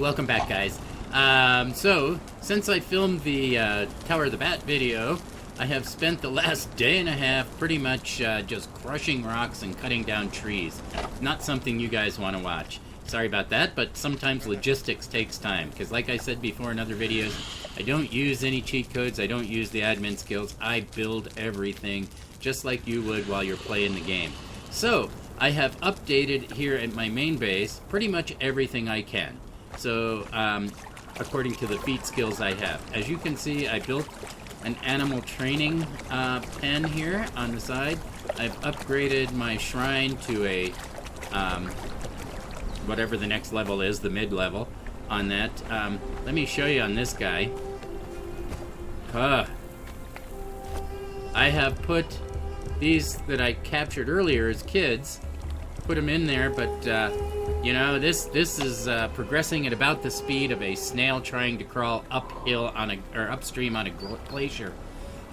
welcome back, guys. So, since I filmed the Tower of the Bat video, I have spent the last day and a half pretty much just crushing rocks and cutting down trees. Not something you guys want to watch. Sorry about that, but sometimes logistics takes time, because like I said before in other videos, I don't use any cheat codes, I don't use the admin skills, I build everything just like you would while you're playing the game. So, I have updated here at my main base pretty much everything I can. So, according to the feat skills I have. As you can see, I built an animal training pen here on the side. I've upgraded my shrine to a, whatever the next level is, the mid-level on that. Let me show you on this guy. I have put these that I captured earlier as kids, put them in there, but you know, this is progressing at about the speed of a snail trying to crawl uphill on or upstream on a glacier.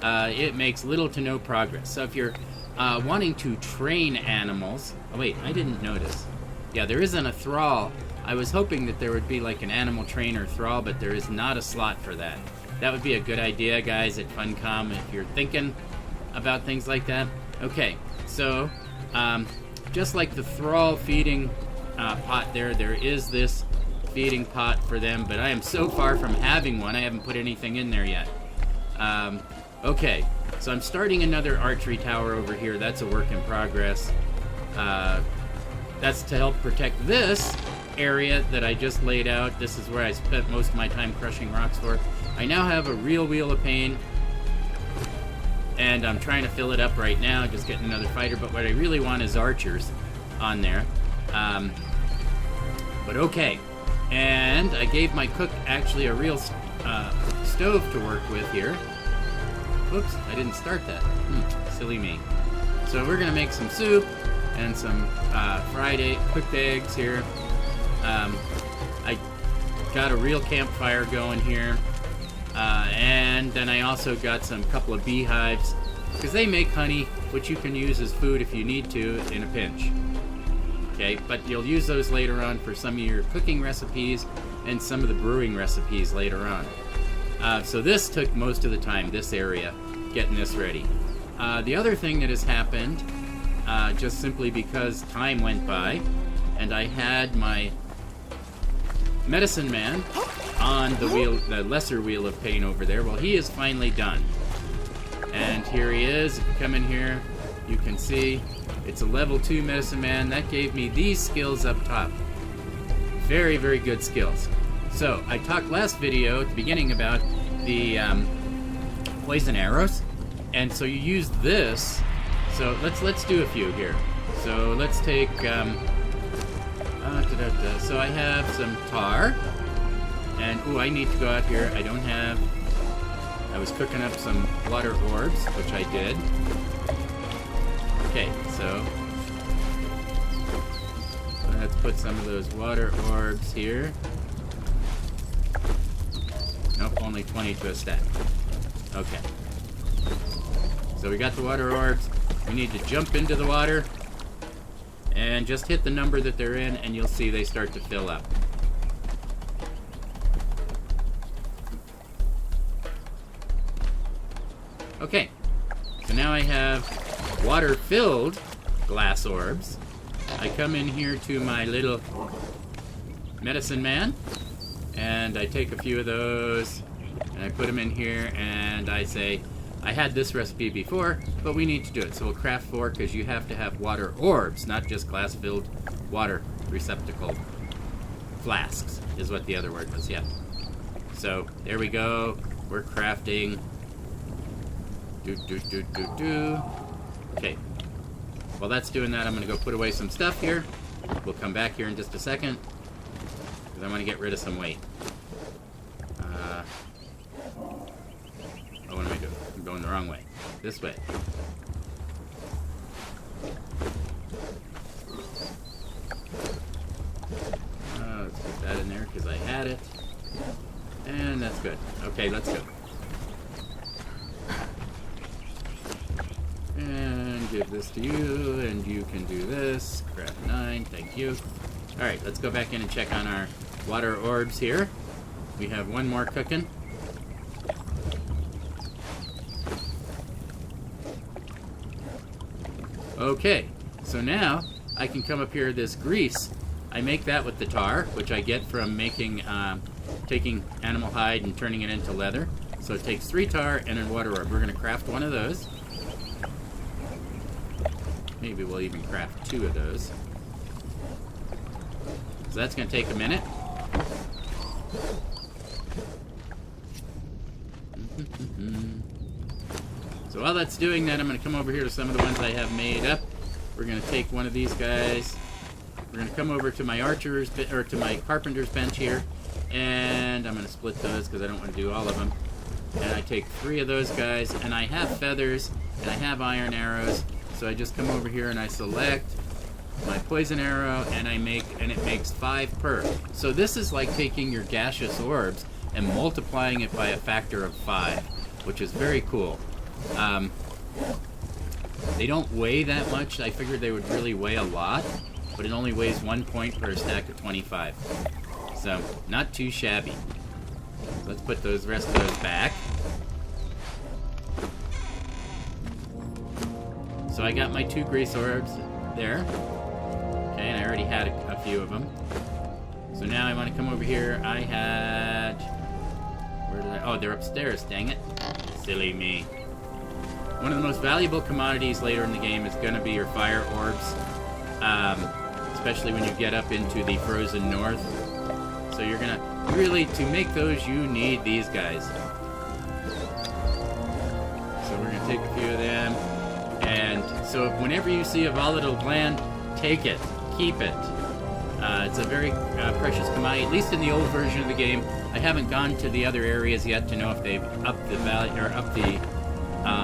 It makes little to no progress. So if you're wanting to train animals, oh wait, I didn't notice. Yeah, there isn't a thrall. I was hoping that there would be like an animal trainer thrall, but there is not a slot for that. That would be a good idea, guys, at Funcom if you're thinking about things like that. Okay, so just like the thrall feeding pot there is this feeding pot for them, but I am so far from having one, I haven't put anything in there yet. Okay, so I'm starting another archery tower over here. That's a work in progress. That's to help protect this area that I just laid out. This is where I spent most of my time crushing rocks for. I now have a real wheel of pain, and I'm trying to fill it up right now, just getting another fighter, but what I really want is archers on there. But okay, and I gave my cook actually a real stove to work with here. Whoops, I didn't start that. Silly me. So we're gonna make some soup and some cooked eggs here. I got a real campfire going here. And then I also got some couple of beehives, because they make honey, which you can use as food if you need to in a pinch. Okay, but you'll use those later on for some of your cooking recipes and some of the brewing recipes later on. So this took most of the time, this area, getting this ready. The other thing that has happened, just simply because time went by, and I had my medicine man on the wheel, the lesser wheel of pain over there. Well, he is finally done. And here he is. If you come in here, you can see it's a level 2 medicine man. That gave me these skills up top. Very, very good skills. So, I talked last video at the beginning about the poison arrows. And so you use this. So let's do a few here. So let's take so I have some tar, and I need to go out here. I was cooking up some water orbs, which I did. Okay, so let's put some of those water orbs here. Nope, only 20 to a stack. Okay. So we got the water orbs. We need to jump into the water and just hit the number that they're in, and you'll see they start to fill up. Okay, so now I have water-filled glass orbs. I come in here to my little medicine man, and I take a few of those, and I put them in here, and I say, I had this recipe before, but we need to do it. So we'll craft 4, because you have to have water orbs, not just glass-filled water receptacle flasks, is what the other word was, yeah. So, there we go. We're crafting. Okay. While that's doing that, I'm going to go put away some stuff here. We'll come back here in just a second, because I want to get rid of some weight. What am I doing? I'm going the wrong way. This way. Let's put that in there because I had it. And that's good. Okay, let's go. And give this to you, and you can do this. Craft 9, thank you. Alright, let's go back in and check on our water orbs here. We have one more cooking. Okay, so now I can come up here, this grease. I make that with the tar, which I get from making, taking animal hide and turning it into leather. So it takes 3 tar and a water orb. We're going to craft one of those. Maybe we'll even craft 2 of those. So that's going to take a minute. So while that's doing that, I'm going to come over here to some of the ones I have made up. We're going to take one of these guys. We're going to come over to my archer's, or to my carpenter's bench here, and I'm going to split those because I don't want to do all of them. And I take 3 of those guys, and I have feathers, and I have iron arrows, so I just come over here and I select my poison arrow, and it makes 5 per. So this is like taking your gaseous orbs and multiplying it by a factor of 5, which is very cool. They don't weigh that much. I figured they would really weigh a lot, but it only weighs 1 point per stack of 25. So, not too shabby. Let's put the rest of those back. So I got my 2 grease orbs there. Okay, and I already had a few of them. So now I want to come over here. I had... Where did I... Oh, they're upstairs, dang it. Silly me. One of the most valuable commodities later in the game is going to be your fire orbs. Especially when you get up into the frozen north. So you're going to... Really, to make those, you need these guys. So we're going to take a few of them. And so whenever you see a volatile gland, take it. Keep it. It's a very precious commodity, at least in the old version of the game. I haven't gone to the other areas yet to know if they've upped the value, or upped the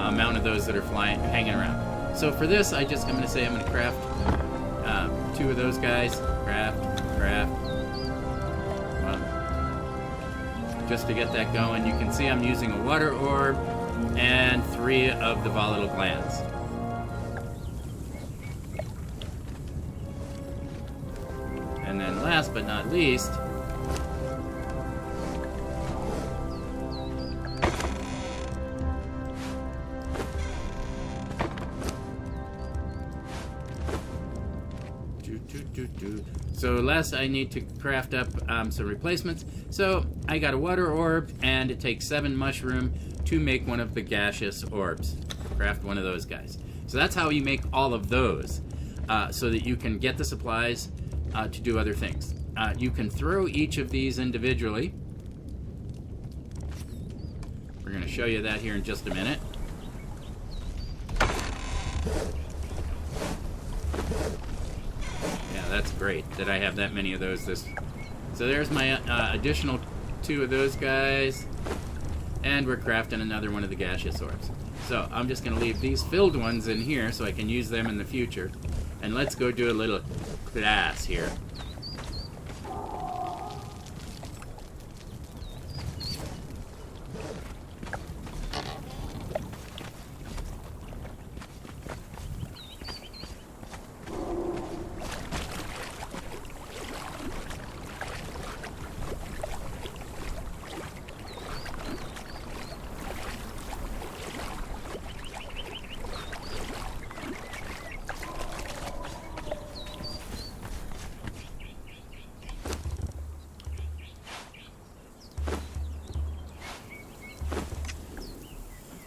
amount of those that are hanging around. So for this, I'm going to say I'm going to craft 2 of those guys. Craft. Well, just to get that going, you can see I'm using a water orb and 3 of the volatile glands. And then last but not least, so last I need to craft up some replacements. So I got a water orb, and it takes 7 mushroom to make one of the gaseous orbs. Craft one of those guys. So that's how you make all of those, so that you can get the supplies to do other things. You can throw each of these individually. We're going to show you that here in just a minute. That's great that I have that many of those. So there's my additional 2 of those guys, and we're crafting another one of the gaseous orbs. So I'm just going to leave these filled ones in here so I can use them in the future. And let's go do a little class here.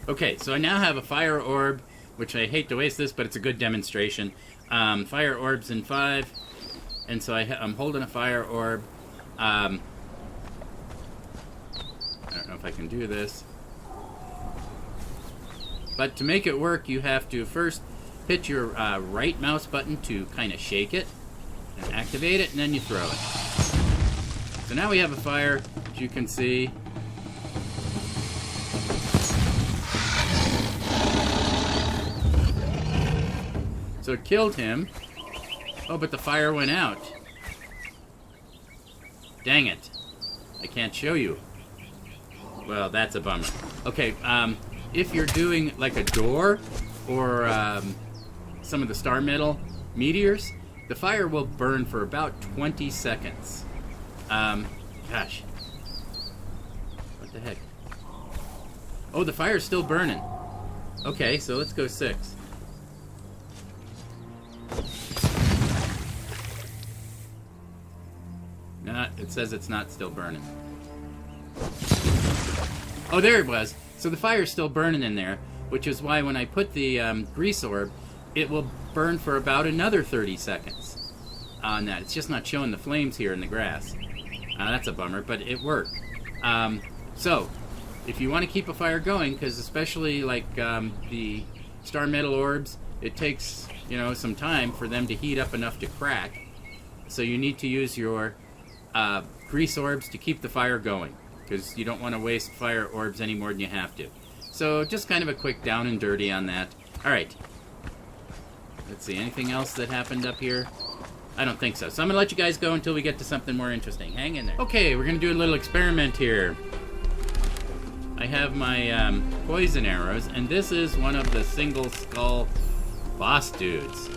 Okay, so I now have a fire orb, which I hate to waste this, but it's a good demonstration. Fire orbs in 5, and so I'm holding a fire orb. I don't know if I can do this. But to make it work, you have to first hit your right mouse button to kind of shake it, and activate it, and then you throw it. So now we have a fire, as you can see. So it killed him. Oh, but the fire went out. Dang it. I can't show you. Well, that's a bummer. Okay, if you're doing like a door or some of the star metal meteors, the fire will burn for about 20 seconds. Gosh. What the heck? Oh, the fire's still burning. Okay, so let's go 6. No, it says it's not still burning. Oh, there it was. So the fire's still burning in there, which is why when I put the grease orb, it will burn for about another 30 seconds on that. It's just not showing the flames here in the grass. That's a bummer, but it worked. So, if you want to keep a fire going, because especially like the star metal orbs, it takes, you know, some time for them to heat up enough to crack. So you need to use your grease orbs to keep the fire going, because you don't want to waste fire orbs any more than you have to. So just kind of a quick down and dirty on that. Alright. Let's see, anything else that happened up here? I don't think so. So I'm going to let you guys go until we get to something more interesting. Hang in there. Okay, we're going to do a little experiment here. I have my poison arrows, and this is one of the single skull boss dudes.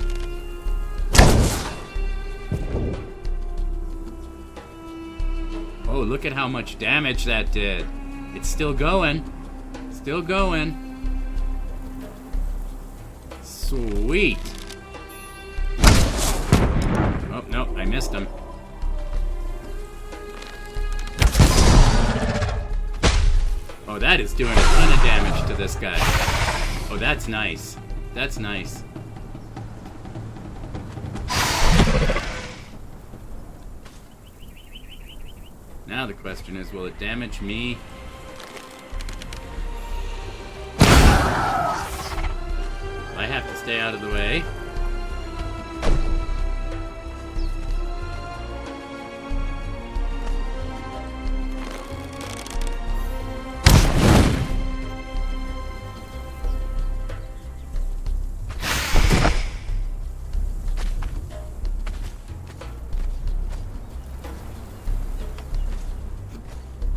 Oh, look at how much damage that did. It's still going. Still going. Sweet. Oh, no, I missed him. Oh, that is doing a ton of damage to this guy. Oh, that's nice. That's nice. Now the question is, will it damage me? I have to stay out of the way.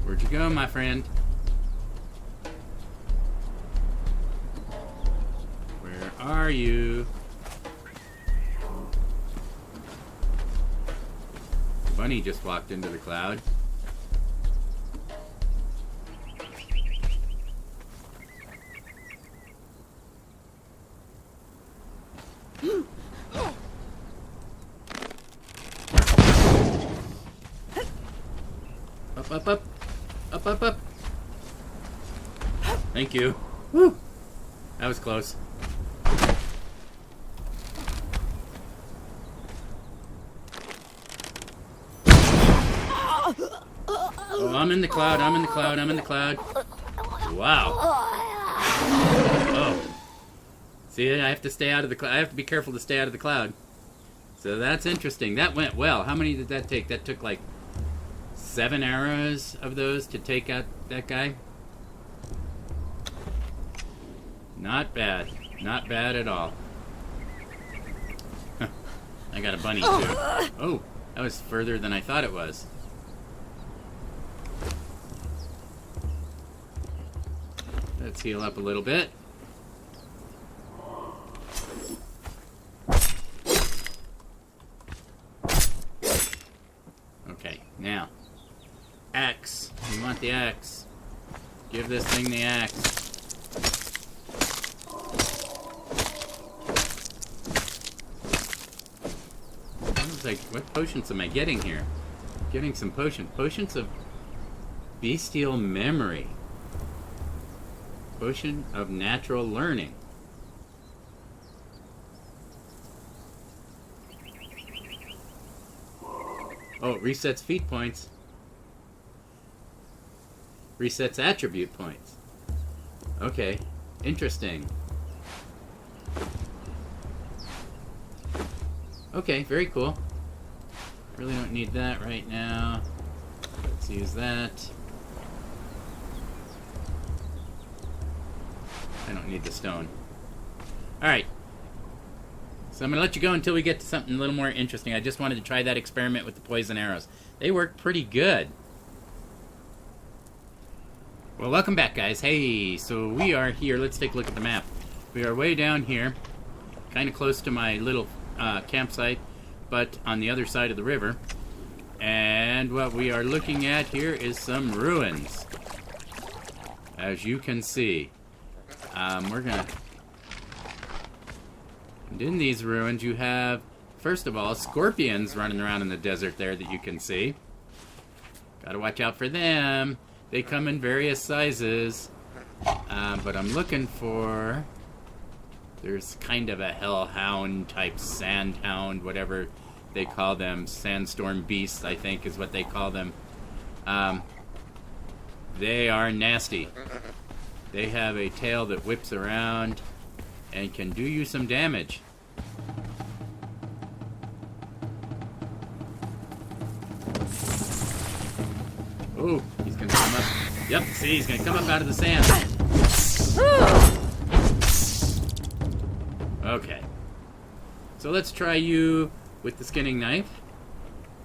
Where'd you go, my friend? Where are you? Bunny just walked into the cloud. Up, up, up. Up, up, up. Thank you. Woo! That was close. Oh, I'm in the cloud, I'm in the cloud, I'm in the cloud. Wow. Oh. See, I have to stay out of the cloud. I have to be careful to stay out of the cloud. So that's interesting. That went well. How many did that take? That took like 7 arrows of those to take out that guy. Not bad. Not bad at all. I got a bunny too. Oh, that was further than I thought it was. Let's heal up a little bit. Okay, now. Axe. We want the axe. Give this thing the axe. I was like, what potions am I getting here? Getting some potions. Potions of bestial memory. Potion of natural learning. Oh, it resets feat points. Resets attribute points. Okay, interesting. Okay, very cool. Really don't need that right now. Let's use that. I don't need the stone. Alright. So I'm going to let you go until we get to something a little more interesting. I just wanted to try that experiment with the poison arrows. They work pretty good. Well, welcome back, guys. Hey, so we are here. Let's take a look at the map. We are way down here, kind of close to my little campsite, but on the other side of the river. And what we are looking at here is some ruins. As you can see. We're gonna... And in these ruins you have, first of all, scorpions running around in the desert there that you can see. Gotta watch out for them. They come in various sizes. But I'm looking for... There's kind of a hellhound type sandhound, whatever they call them. Sandstorm beasts, I think, is what they call them. They are nasty. They have a tail that whips around and can do you some damage. Oh, he's gonna come up. Yep, see, he's gonna come up out of the sand. Okay. So let's try you with the skinning knife.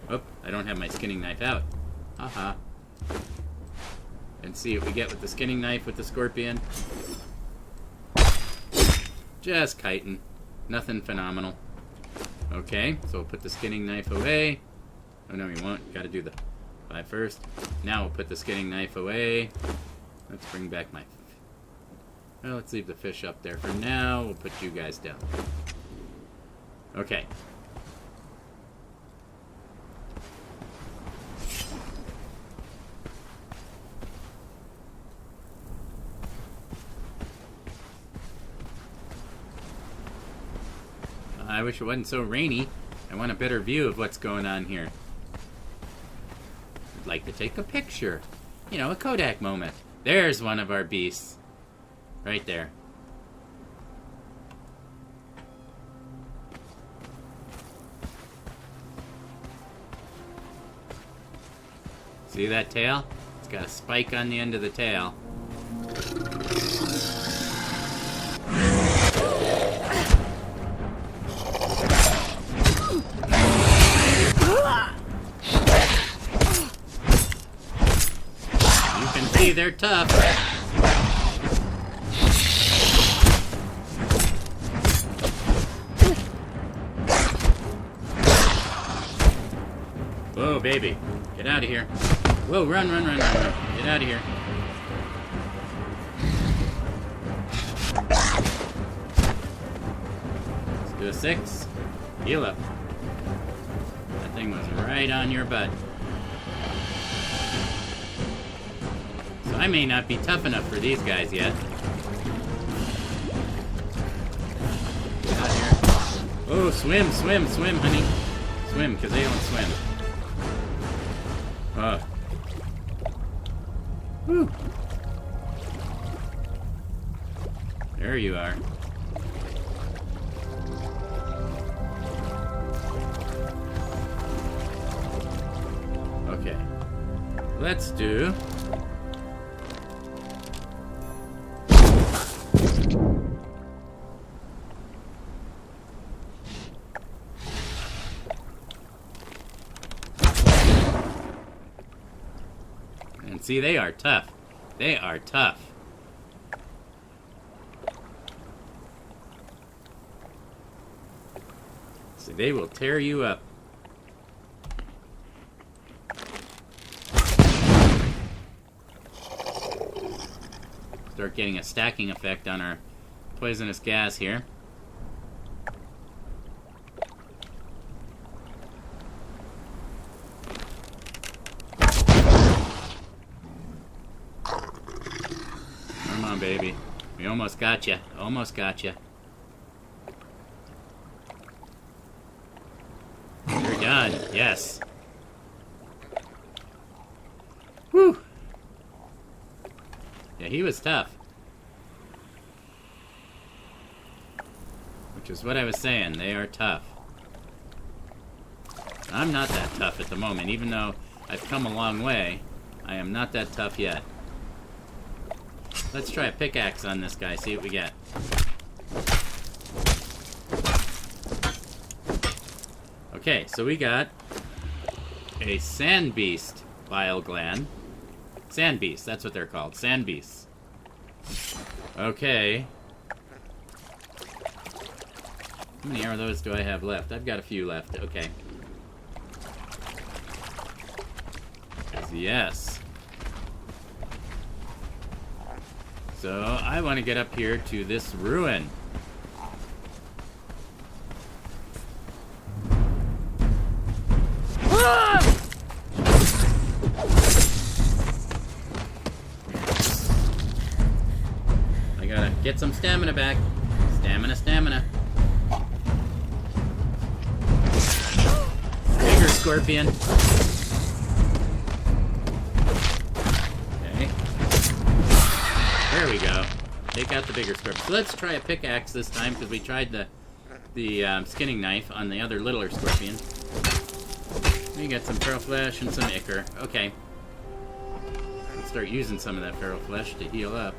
Oh, I don't have my skinning knife out. Haha. And see what we get with the skinning knife with the scorpion. Just kiting. Nothing phenomenal. Okay, so we'll put the skinning knife away. Oh no, we won't. Gotta do the 5 first. Now we'll put the skinning knife away. Let's bring back my... Well, let's leave the fish up there for now. We'll put you guys down. Okay. I wish it wasn't so rainy. I want a better view of what's going on here. I'd like to take a picture. You know, a Kodak moment. There's one of our beasts. Right there. See that tail? It's got a spike on the end of the tail. You can see they're tough. Whoa, baby. Get out of here. Whoa, run. Get out of here. Let's do a 6. Heal up. That thing was right on your butt. So I may not be tough enough for these guys yet. Get out here. Oh, swim, honey. Swim, because they don't swim. Whew. There you are. Okay. Let's do... And see, they are tough. They are tough. See, they will tear you up. Start getting a stacking effect on our poisonous gas here. Come on, baby. We almost got you. Almost got you. You're done. Yes. Whew. Yeah, he was tough. Which is what I was saying. They are tough. I'm not that tough at the moment. Even though I've come a long way, I am not that tough yet. Let's try a pickaxe on this guy, see what we get. Okay, so we got a sand beast bile gland. Sand beasts, that's what they're called. Sand beasts. Okay. How many of those do I have left? I've got a few left. Okay. Yes. So I want to get up here to this ruin. I gotta get some stamina back. Stamina. Bigger scorpion. Okay. There we go. Take out the bigger scorpion. So let's try a pickaxe this time, because we tried the skinning knife on the other littler scorpion. We got some feral flesh and some ichor. Okay. Let's start using some of that feral flesh to heal up.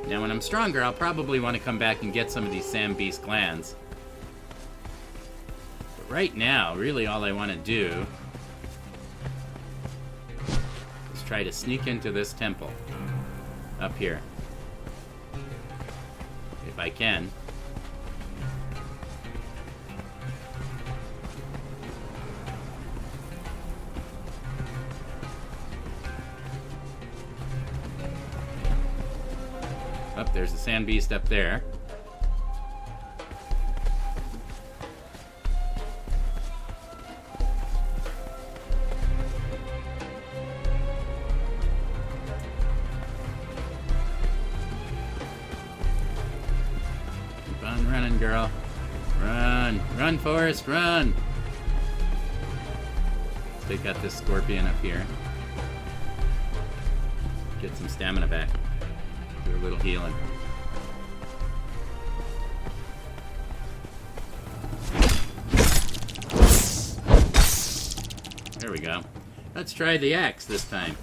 Now when I'm stronger, I'll probably want to come back and get some of these sand beast glands. But right now, really all I want to do is try to sneak into this temple up here. If I can. Up there's the sand beast up there. Keep on running, girl. Run, Forrest, run! Let's take out this scorpion up here. Get some stamina back. Do a little healing. There we go. Let's try the axe this time.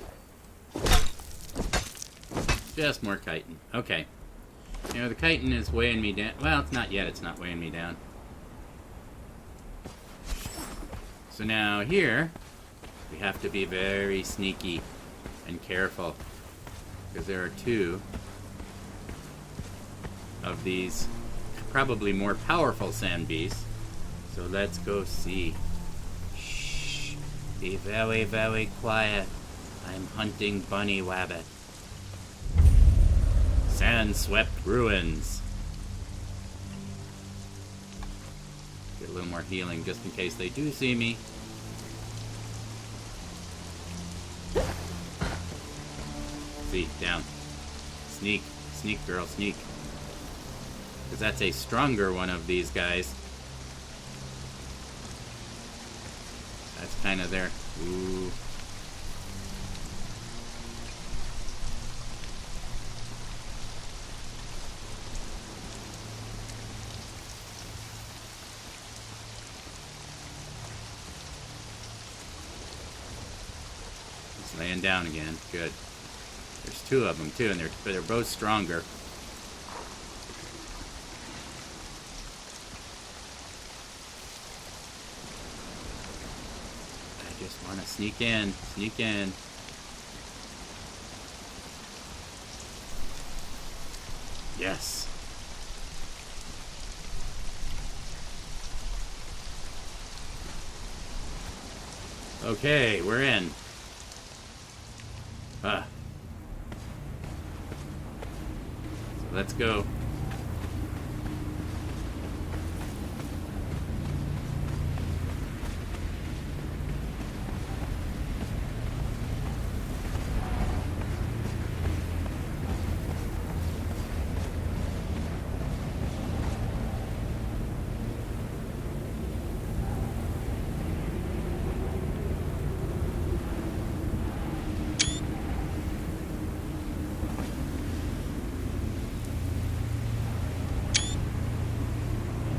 Just more chitin. Okay. You know, the chitin is weighing me down. Well, it's not yet. It's not weighing me down. So now here, we have to be very sneaky and careful, because there are two of these probably more powerful sand beasts. So let's go see. Shh. Be very, very quiet. I'm hunting Bunny Wabbit. Sandswept Ruins. Get a little more healing just in case they do see me. See, down. Sneak. Sneak, girl, sneak. Because that's a stronger one of these guys. That's kind of their... Ooh. It's laying down again. Good. There's two of them too, and they're both stronger. I just want to sneak in. Sneak in. Yes. Okay, we're in. So let's go.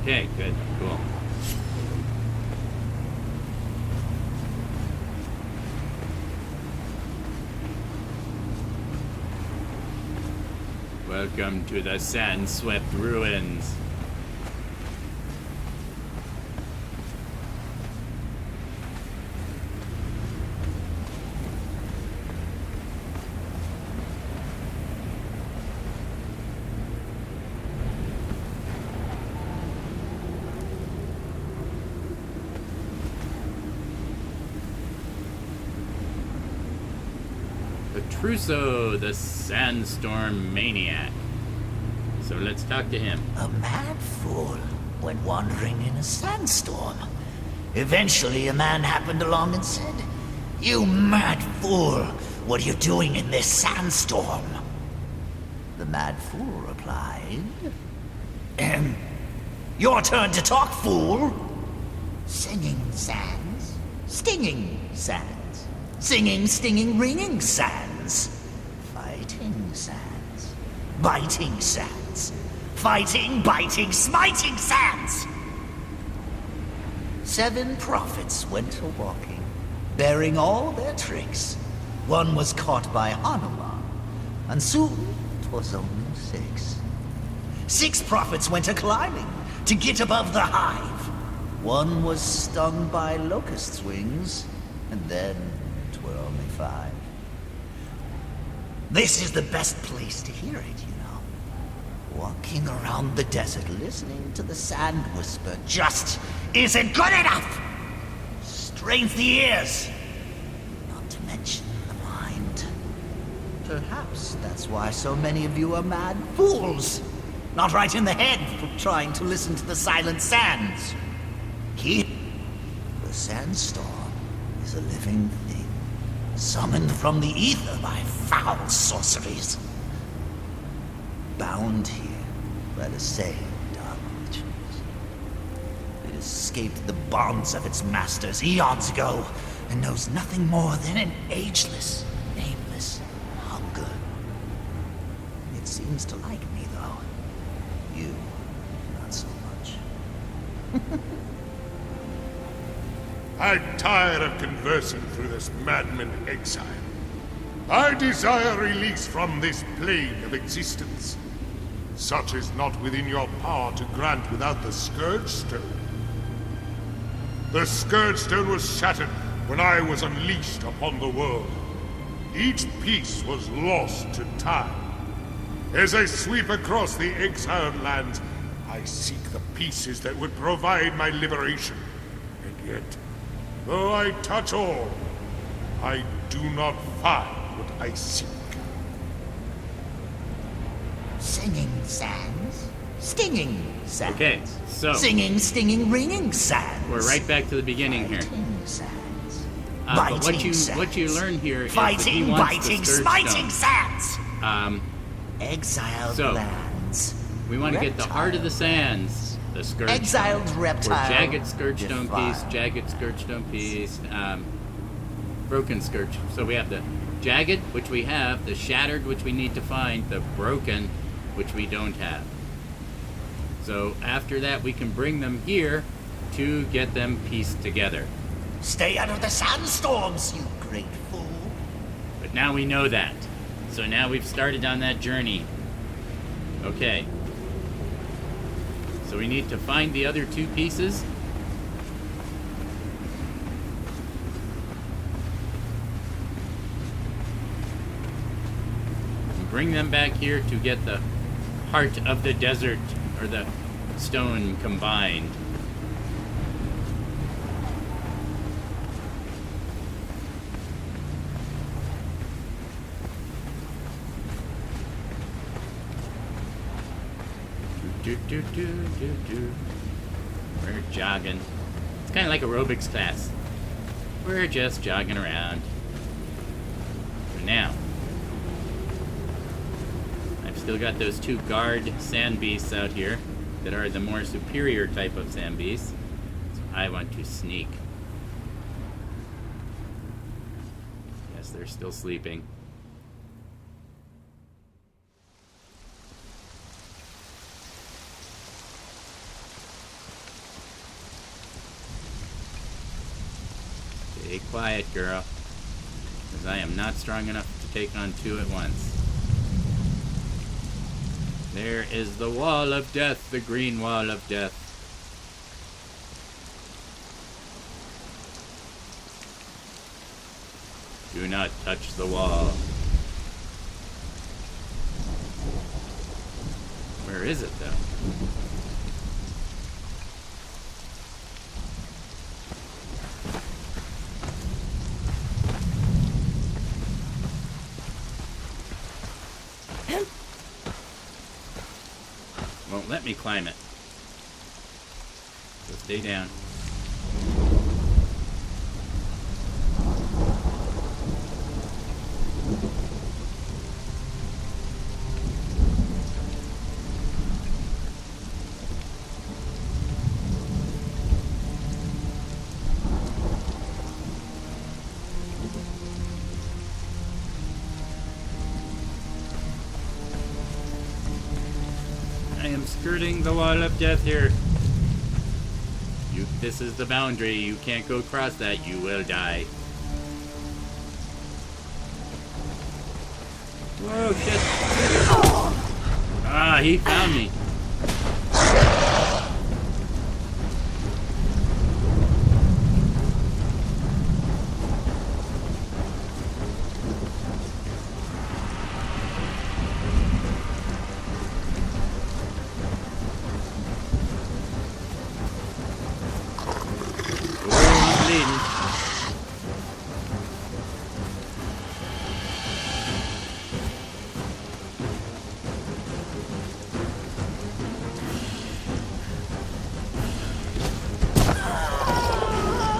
Okay, good, cool. Welcome to the Sandswept Ruins. Petruso, the Sandstorm Maniac. So let's talk to him. A mad fool went wandering in a sandstorm. Eventually, a man happened along and said, "You mad fool, what are you doing in this sandstorm?" The mad fool replied, "Your turn to talk, fool. Singing sands, stinging sands, singing, stinging, ringing sands, fighting sands, biting sands, fighting, biting, smiting sands." 7 prophets went a-walking, bearing all their tricks. One was caught by Hanuman, and soon 'twas only 6. 6 prophets went a-climbing to get above the hive. One was stung by locusts' wings, and then 'twere only 5. This is the best place to hear it, you know. Walking around the desert, listening to the sand whisper just isn't good enough. Strains the ears, not to mention the mind. Perhaps that's why so many of you are mad fools. Not right in the head for trying to listen to the silent sands. Here, the sandstorm is a living thing, summoned from the ether by foul sorceries. Bound here by the same dark rituals. It escaped the bonds of its masters eons ago, and knows nothing more than an ageless, nameless hunger. It seems to like me, though. You, not so much. I'm tired of conversing through this madman exile. I desire release from this plane of existence. Such is not within your power to grant without the Scourge Stone. The Scourge Stone was shattered when I was unleashed upon the world. Each piece was lost to time. As I sweep across the exiled lands, I seek the pieces that would provide my liberation. And yet, though I touch all, I do not find what I seek. Singing sands, stinging sands. Okay, so singing, stinging, ringing sands. we're right back to the beginning here. Fighting sands. But what Biting you sands. learn here is that he Fighting, wants biting, the Scourge smiting Stone. sands. Exiled so, lands. We want to get the heart of the sands, the Scourge Exiled Stone. reptile. Or jagged Scourge Stone piece, defiled. jagged Scourge Stone piece, broken Scourge. So we have the jagged, which we have, the shattered, which we need to find, the broken, which we don't have. So after that, we can bring them here to get them pieced together. Stay out of the sandstorms, you great fool. But now we know that. So now we've started on that journey. Okay. So we need to find the other 2 pieces. And bring them back here to get the heart of the desert, or the stone combined. We're jogging. It's kind of like aerobics class. We're just jogging around. For now. I've still got those 2 guard sand beasts out here that are the more superior type of sand beasts. So I want to sneak. Yes, they're still sleeping. Stay quiet, girl, because I am not strong enough to take on 2 at once. There is the wall of death, the green wall of death. Do not touch the wall. Where is it, though? won't let me climb it. So stay down. I am skirting the wall of death here. This is the boundary. You can't go across that. You will die. Whoa, shit. Ah, he found me.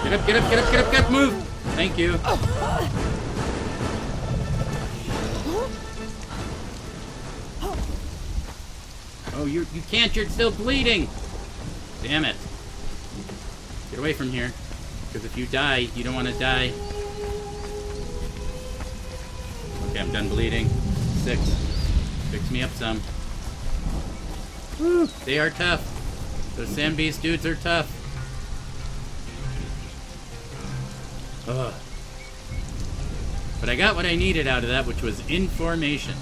Get up, get up, get up, get up, get up, move! Thank you. Oh, you can't, you're still bleeding! Damn it. Get away from here. Because if you die, you don't want to die. Okay, I'm done bleeding. 6. Fix me up some. Woo! They are tough. Those sand beast dudes are tough. Ugh. But I got what I needed out of that, which was information.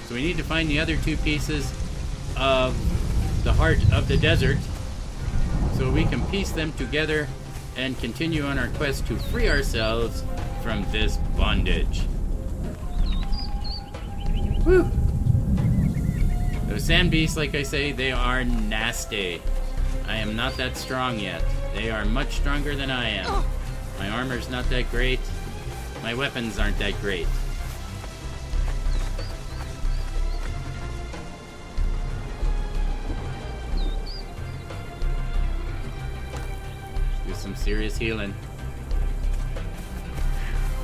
So we need to find the other 2 pieces of the heart of the desert so we can piece them together and continue on our quest to free ourselves from this bondage. Woo! Those sand beasts, like I say, they are nasty. I am not that strong yet. They are much stronger than I am. My armor's not that great. My weapons aren't that great. Do some serious healing.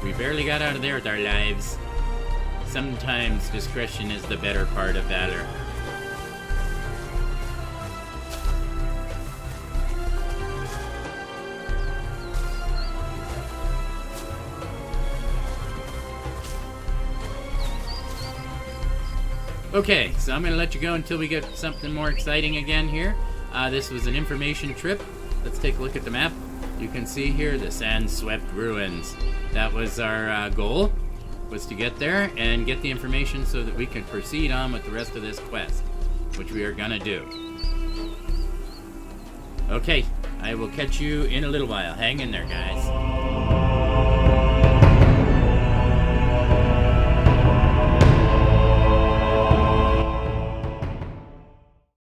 We barely got out of there with our lives. Sometimes discretion is the better part of valor. Okay, so I'm going to let you go until we get something more exciting again here. This was an information trip. Let's take a look at the map. You can see here the Sandswept Ruins. That was our goal, was to get there and get the information so that we can proceed on with the rest of this quest, which we are going to do. Okay, I will catch you in a little while. Hang in there, guys.